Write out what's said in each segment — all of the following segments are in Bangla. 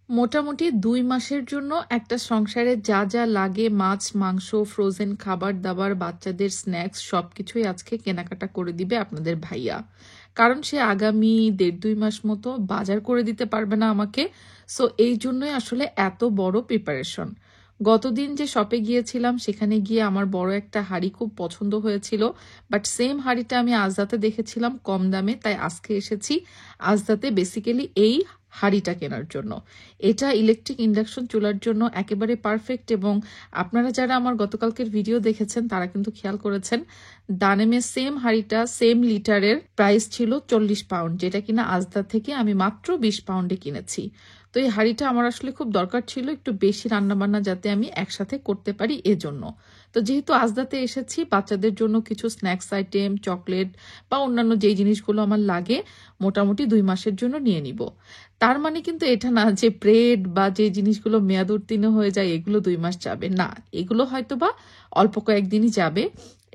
মোটামুটি ২ মাসের জন্য একটা সংসারে যা যা লাগে মাছ, মাংস, ফ্রোজেন খাবার-দাবার, বাচ্চাদের স্ন্যাক্স সবকিছুই আজকে কেনাকাটা করে দিবে আপনাদের ভাইয়া। কারণ সে আগামী ১.৫-২ মাস মতো বাজার করে দিতে পারবে না আমাকে। সো এই জন্যই আসলে এত বড় প্রিপারেশন। গতদিন যে শপে গিয়েছিলাম সেখানে গিয়ে আমার বড় একটা হাঁড়ি খুব পছন্দ হয়েছিল, বাট সেম হাঁড়িটা আমি আজদাতে দেখেছিলাম কম দামে, তাই আজকে এসেছি আজদাতে বেসিক্যালি এই হাঁড়িটা কেনার জন্য। এটা ইলেকট্রিক ইন্ডাকশন চুলার জন্য একেবারে পারফেক্ট এবং আপনারা যারা আমার গতকালকের ভিডিও দেখেছেন তারা কিন্তু খেয়াল করেছেন দানেমে সেম হাঁড়িটা সেম লিটারের প্রাইস ছিল 40 পাউন্ড, যেটা কিনা আজদা থেকে আমি মাত্র 20 পাউন্ডে কিনেছি। তো এই হাঁড়িটা আমার আসলে খুব দরকার ছিল একটু বেশি রান্নাবান্না যাতে আমি একসাথে করতে পারি এজন্য। তো যেহেতু আজদাতে এসেছি বাচ্চাদের জন্য কিছু স্ন্যাক্স আইটেম, চকলেট বা অন্যান্য যেই জিনিসগুলো আমার লাগে মোটামুটি ২ মাসের জন্য নিয়ে নিব। তার মানে কিন্তু এটা না যে ব্রেড বা যে জিনিসগুলো মেয়াদ উত্তীর্ণ হয়ে যায় এগুলো ২ মাস যাবে না, এগুলো হয়তো বা অল্প কয়েকদিনই যাবে।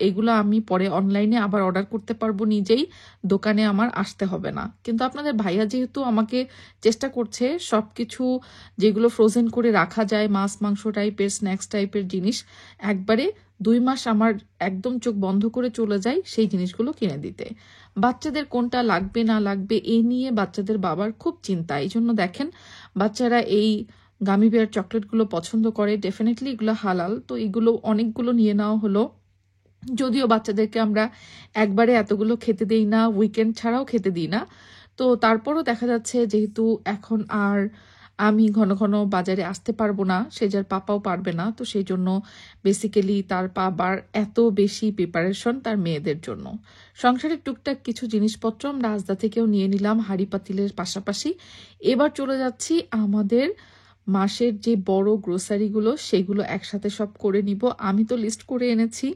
এগুলো আমি পরে অনলাইনে আবার অর্ডার করতে পারবো নিজেই, দোকানে আমার আসতে হবে না। কিন্তু আপনাদের ভাইয়া যেহেতু আমাকে চেষ্টা করছে সবকিছু যেগুলো ফ্রোজেন করে রাখা যায় মাছ মাংস টাইপের স্ন্যাক্স টাইপের জিনিস একবারে ২ মাস আমার একদম চোখ বন্ধ করে চলে যায় সেই জিনিসগুলো কিনে দিতে। বাচ্চাদের কোনটা লাগবে না লাগবে এই নিয়ে বাচ্চাদের বাবার খুব চিন্তা। এই জন্য দেখেন বাচ্চারা এই গামি বিয়ার চকলেটগুলো পছন্দ করে, ডেফিনেটলি এগুলো হালাল, তো এগুলো অনেকগুলো নিয়ে নেওয়া হলো। যদিও বাচ্চাদেরকে আমরা একবারে এতগুলো খেতে দিই না, উইকেন্ড ছাড়াও খেতে দিই না, তো তারপরও দেখা যাচ্ছে যেহেতু এখন আর আমি ঘন ঘন বাজারে আসতে পারবো না, সে যার পাপাও পারবে না, তো সেই জন্য বেসিক্যালি তার পাবার এত বেশি প্রিপারেশন তার মেয়েদের জন্য। সংসারের টুকটাক কিছু জিনিসপত্র আমরা আজদা থেকেও নিয়ে নিলাম হাঁড়ি পাতিলের পাশাপাশি। এবার চলে যাচ্ছি আমাদের মাসের যে বড় গ্রোসারিগুলো সেগুলো একসাথে সব করে নিব। আমি তো লিস্ট করে এনেছি,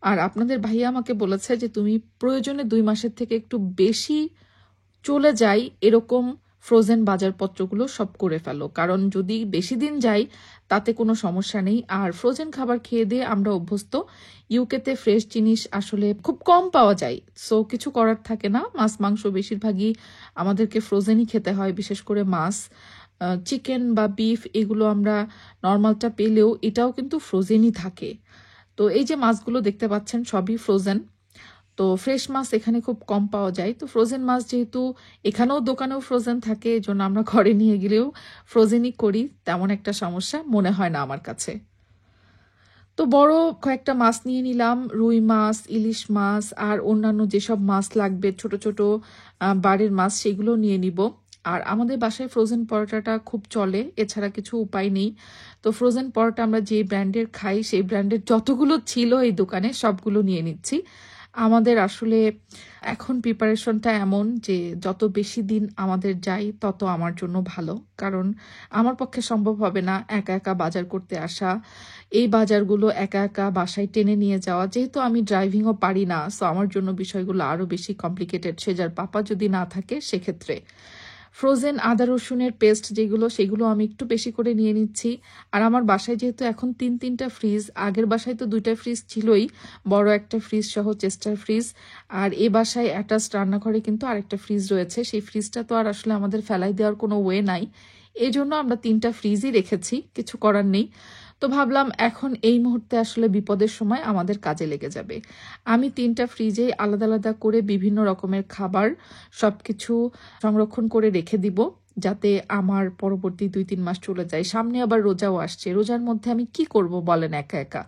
আর আপনাদের ভাইয়া আমাকে বলেছে যে তুমি প্রয়োজনে ২ মাসের থেকে একটু বেশি চলে যাই এরকম ফ্রোজেন বাজারপত্রগুলো সব করে ফেলো, কারণ যদি বেশি দিন যাই তাতে কোনো সমস্যা নেই। আর ফ্রোজেন খাবার খেয়ে দিয়ে আমরা অভ্যস্ত, ইউকেতে ফ্রেশ জিনিস আসলে খুব কম পাওয়া যায়, সো কিছু করার থাকে না। মাছ মাংস বেশিরভাগই আমাদেরকে ফ্রোজেনই খেতে হয়, বিশেষ করে মাছ, চিকেন বা বিফ এগুলো আমরা নর্মালটা পেলেও এটাও কিন্তু ফ্রোজেনই থাকে। তো এই যে মাছগুলো দেখতে পাচ্ছেন সবই ফ্রোজেন, তো ফ্রেশ মাছ এখানে খুব কম পাওয়া যায়। তো ফ্রোজেন মাছ যেহেতু এখানেও দোকানেও ফ্রোজেন থাকে এই জন্য আমরা ঘরে নিয়ে গেলেও ফ্রোজেনই করি, তেমন একটা সমস্যা মনে হয় না আমার কাছে। তো বড় কয়েকটা মাছ নিয়ে নিলাম, রুই মাছ, ইলিশ মাছ আর অন্যান্য যেসব মাছ লাগবে ছোট ছোট বাড়ির মাছ সেগুলো নিয়ে নিব। আর আমাদের বাসায় ফ্রোজেন পরোটাটা খুব চলে, এছাড়া কিছু উপায় নেই। তো ফ্রোজেন পরোটা আমরা যে ব্র্যান্ডের খাই সেই ব্র্যান্ডের যতগুলো ছিল এই দোকানে সবগুলো নিয়ে নিচ্ছি। আমাদের আসলে এখন প্রিপারেশনটা এমন যে যত বেশি দিন আমাদের যাই তত আমার জন্য ভালো, কারণ আমার পক্ষে সম্ভব হবে না একা একা বাজার করতে আসা, এই বাজারগুলো একা একা বাসায় টেনে নিয়ে যাওয়া। যেহেতু আমি ড্রাইভিংও পারি না, সো আমার জন্য বিষয়গুলো আরও বেশি কমপ্লিকেটেড। সে যার পাপা যদি না থাকে সেক্ষেত্রে ফ্রোজেন আদা রসুনের পেস্ট যেগুলো সেগুলো আমি একটু বেশি করে নিয়ে নিচ্ছি। আর আমার বাসায় যেহেতু এখন ৩-৩টা ফ্রিজ, আগের বাসায় তো 2টা ফ্রিজ ছিলই, বড় একটা ফ্রিজ সহ চেস্টার ফ্রিজ, আর এ বাসায় অ্যাটাচ রান্নাঘরে কিন্তু আরেকটা ফ্রিজ রয়েছে। সেই ফ্রিজটা তো আর আসলে আমাদের ফেলাই দেওয়ার কোনো ওয়ে নাই, এই জন্য আমরা 3টা ফ্রিজই রেখেছি, কিছু করার নেই। তো ভাবলাম এখন এই মুহূর্তে আসলে বিপদের সময় আমাদের কাজে লেগে যাবে। আমি 3টা ফ্রিজে আলাদা আলাদা করে বিভিন্ন রকমের খাবার সবকিছু সংরক্ষণ করে রেখে দিব, যাতে আমার পরবর্তী 2-3 মাস চলে যায়। সামনে আবার রোজাও আসছে, রোজার মধ্যে আমি কি করব বলেন একা একা,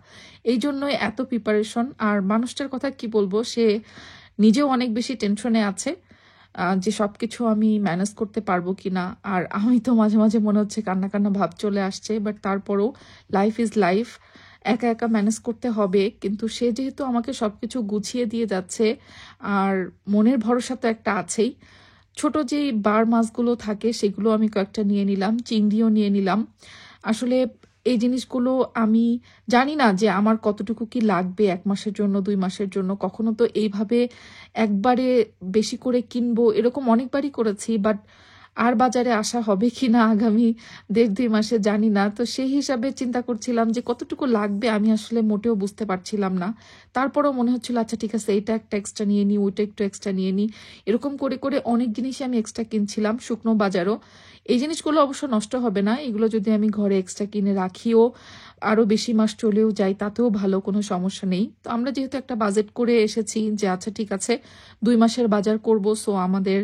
এই জন্যই এত প্রিপারেশন। আর মানুষটার কথা কি বলবো, সে নিজেও অনেক বেশি টেনশনে আছে যে সবকিছু আমি ম্যানেজ করতে পারবো কিনা। আর আমি তো মাঝে মাঝে মনে হচ্ছে কান্না কান্না ভাব চলে আসছে, বাট তারপরও লাইফ ইজ লাইফ, একা একা ম্যানেজ করতে হবে। কিন্তু সে যেহেতু আমাকে সবকিছু গুছিয়ে দিয়ে যাচ্ছে, আর মনের ভরসা তো একটা আছেই। ছোট যেই বার মাছগুলো থাকে সেগুলো আমি কয়েকটা নিয়ে নিলাম, চিংড়িও নিয়ে নিলাম। আসলে এই জিনিসগুলো আমি জানি না যে আমার কতটুকু কি লাগবে 1 মাসের জন্য 2 মাসের জন্য। কখনো তো এইভাবে একবারে বেশি করে কিনবো এরকম অনেকবারই করেছি, বাট আর বাজারে আসা হবে কিনা আগামী 1.5-2 মাসে জানি না। তো সেই হিসাবে চিন্তা করছিলাম যে কতটুকু লাগবে আমি আসলে মোটেও বুঝতে পারছিলাম না। তারপরও মনে হচ্ছিল আচ্ছা ঠিক আছে এটা একটা এক্সট্রা নিয়ে নিই, ওইটা একটু এক্সট্রা নিয়ে নিই, এরকম করে করে অনেক জিনিসই আমি এক্সট্রা কিনছিলাম। শুকনো বাজারও এই জিনিসগুলো অবশ্য নষ্ট হবে না, এগুলো যদি আমি ঘরে এক্সট্রা কিনে রাখিও আরও বেশি মাস চলেও যাই তাতেও ভালো, কোনো সমস্যা নেই। তো আমরা যেহেতু একটা বাজেট করে এসেছি যে আচ্ছা ঠিক আছে 2 মাসের বাজার করব, সো আমাদের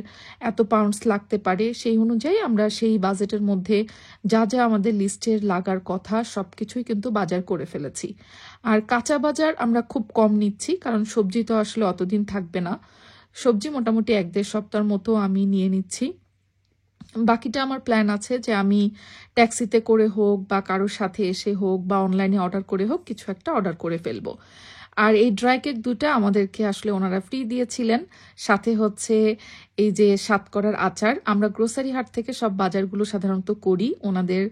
এত পাউন্ডস লাগতে পারে, সেই অনুযায়ী আমরা সেই বাজেটের মধ্যে যা যা আমাদের লিস্টের লাগার কথা সব কিছুই কিন্তু বাজার করে ফেলেছি। আর কাঁচা বাজার আমরা খুব কম নিচ্ছি, কারণ সবজি তো আসলে অতদিন থাকবে না। সবজি মোটামুটি 1-1.5 সপ্তাহের মতো আমি নিয়ে নিচ্ছি। বাকিটা আমার প্ল্যান আছে যে আমি ট্যাক্সিতে করে হোক বা কারোর সাথে এসে হোক বা অনলাইনে অর্ডার করে হোক কিছু একটা অর্ডার করে ফেলবো। আর এই ড্রাই কেক দুটা আমাদেরকে আসলে ওনারা ফ্রি দিয়েছিলেন, সাথে হচ্ছে এই যে সাতকরার আচার। আমরা গ্রোসারি হাট থেকে সব বাজারগুলো সাধারণত করি, ওনাদের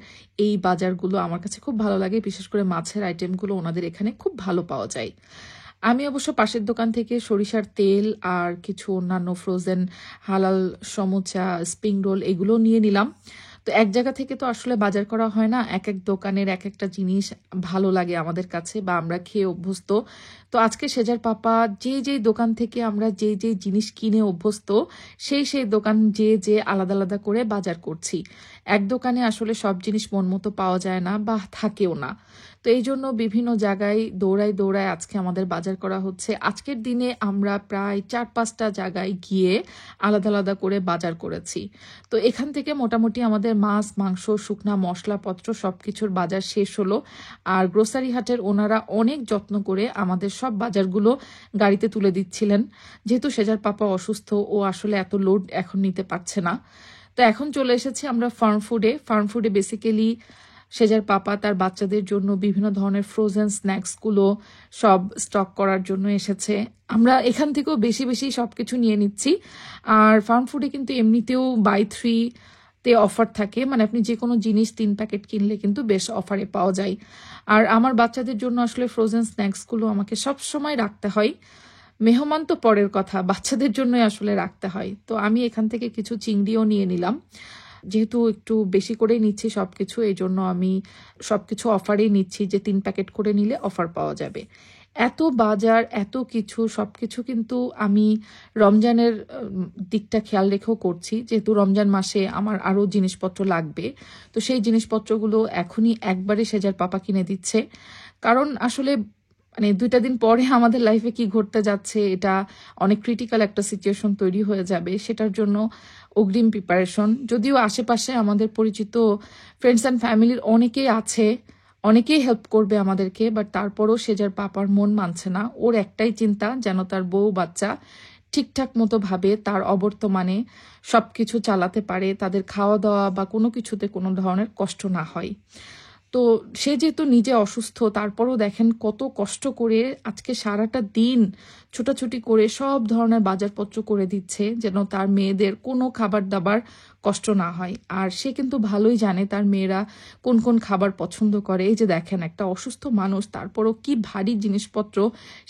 এই বাজারগুলো আমার কাছে খুব ভালো লাগে, বিশেষ করে মাছের আইটেমগুলো ওনাদের এখানে খুব ভালো পাওয়া যায়। আমি অবশ্য পাশের দোকান থেকে সরিষার তেল আর কিছু অন্যান্য ফ্রোজেন হালাল সমোচা, স্প্রিং রোল এগুলো নিয়ে নিলাম। তো এক জায়গা থেকে তো আসলে বাজার করা হয় না, এক এক দোকানের এক একটা জিনিস ভালো লাগে আমাদের কাছে বা আমরা খেয়ে অভ্যস্ত। তো আজকে সেজার পাপা যেই দোকান থেকে আমরা যেই জিনিস কিনে অভ্যস্ত সেই দোকান যে আলাদা আলাদা করে বাজার করছি। এক দোকানে আসলে সব জিনিস মন মতো পাওয়া যায় না বা থাকেও না, তো এই জন্য বিভিন্ন জায়গায় দৌড়ায় আজকে আমাদের বাজার করা হচ্ছে। আজকের দিনে আমরা প্রায় 4-5টা জায়গায় গিয়ে আলাদা আলাদা করে বাজার করেছি। তো এখান থেকে মোটামুটি আমাদের মাছ, মাংস, শুকনা মশলাপত্র সবকিছুর বাজার শেষ হলো। আর গ্রোসারি হাটের ওনারা অনেক যত্ন করে আমাদের সব বাজারগুলো গাড়িতে তুলে দিচ্ছিলেন, যেহেতু সেজার পাপা অসুস্থ, ও আসলে এত লোড এখন নিতে পারছে না। তো এখন চলে এসেছি আমরা ফার্ম ফুডে বেসিক্যালি সেজার পাপা তার বাচ্চাদের জন্য বিভিন্ন ধরনের ফ্রোজেন স্ন্যাক্সগুলো সব স্টক করার জন্য এসেছে। আমরা এখান থেকেও বেশি সবকিছু নিয়ে নিচ্ছি। আর ফার্ম ফুডে কিন্তু এমনিতেও বাই 3 তে অফার থাকে, মানে আপনি যে কোনো জিনিস 3 প্যাকেট কিনলে কিন্তু বেশ অফারে পাওয়া যায়। আর আমার বাচ্চাদের জন্য আসলে ফ্রোজেন স্ন্যাক্সগুলো আমাকে সব সময় রাখতে হয়, মেহমান তো পরের কথা, বাচ্চাদের জন্যই আসলে রাখতে হয়। তো আমি এখান থেকে কিছু চিংড়িও নিয়ে নিলাম, যেহেতু একটু বেশি করেই নিচ্ছি সবকিছু, এই জন্য আমি সবকিছু অফারেই নিচ্ছি, যে 3 প্যাকেট করে নিলে অফার পাওয়া যাবে। এত বাজার, এত কিছু, সবকিছু কিন্তু আমি রমজানের দিকটা খেয়াল রেখেও করছি, যেহেতু রমজান মাসে আমার আরও জিনিসপত্র লাগবে। তো সেই জিনিসপত্রগুলো এখনই একবারে সেজার পাপা কিনে দিচ্ছে, কারণ আসলে মানে 2টা দিন পরে আমাদের লাইফে কি ঘটতে যাচ্ছে এটা অনেক ক্রিটিক্যাল একটা সিচুয়েশন তৈরি হয়ে যাবে, সেটার জন্য অগ্রিম প্রিপারেশন। যদিও আশেপাশে আমাদের পরিচিত ফ্রেন্ডস অ্যান্ড ফ্যামিলির অনেকেই আছে, অনেকেই হেল্প করবে আমাদেরকে, বাট তারপরও সেজার পাপার মন মানছে না। ওর একটাই চিন্তা যেন তার বউ বাচ্চা ঠিকঠাক মতো ভাবে তার অবর্তমানে সবকিছু চালাতে পারে, তাদের খাওয়া দাওয়া বা কোনো কিছুতে কোনো ধরনের কষ্ট না হয়। তো সে যেহেতু নিজে অসুস্থ, তারপরও দেখেন কত কষ্ট করে আজকে সারাটা দিন ছুটাছুটি করে সব ধরনের বাজারপত্র করে দিচ্ছে, যেন তার মেয়েদের কোনো খাবার দাবার কষ্ট না হয়। আর সে কিন্তু ভালোই জানে তার মেয়েরা কোন কোন খাবার পছন্দ করে। এই যে দেখেন একটা অসুস্থ মানুষ, তারপরও কি ভারী জিনিসপত্র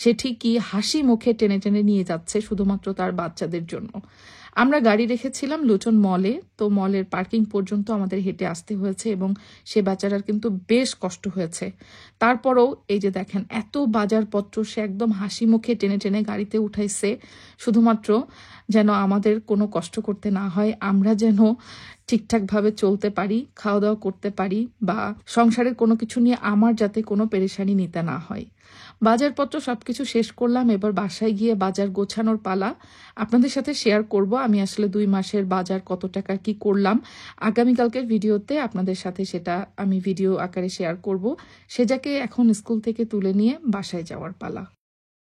সে ঠিকই হাসি মুখে টেনে টেনে নিয়ে যাচ্ছে শুধুমাত্র তার বাচ্চাদের জন্য। আমরা গাড়ি রেখেছিলাম লুটন মলে, তো মলের পার্কিং পর্যন্ত আমাদের হেঁটে আসতে হয়েছে এবং সে বাচ্চাটার কিন্তু বেশ কষ্ট হয়েছে। তারপরও এই যে দেখেন এত বাজারপত্র সে একদম হাসি মুখে টেনে টেনে গাড়িতে উঠাইছে, শুধুমাত্র যেন আমাদের কোনো কষ্ট করতে না হয়, আমরা যেন ঠিকঠাকভাবে চলতে পারি, খাওয়া দাওয়া করতে পারি, বা সংসারের কোনো কিছু নিয়ে আমার যাতে কোনো পেরেশানি নিতে না হয়। বাজারপত্র সবকিছু শেষ করলাম, এবার বাসায় গিয়ে বাজার গোছানোর পালা। আপনাদের সাথে শেয়ার করব আমি আসলে 2 মাসের বাজার কত টাকা কি করলাম। আগামীকালকের ভিডিওতে আপনাদের সাথে সেটা আমি ভিডিও আকারে শেয়ার করব। সেজাকে এখন স্কুল থেকে তুলে নিয়ে বাসায় যাওয়ার পালা।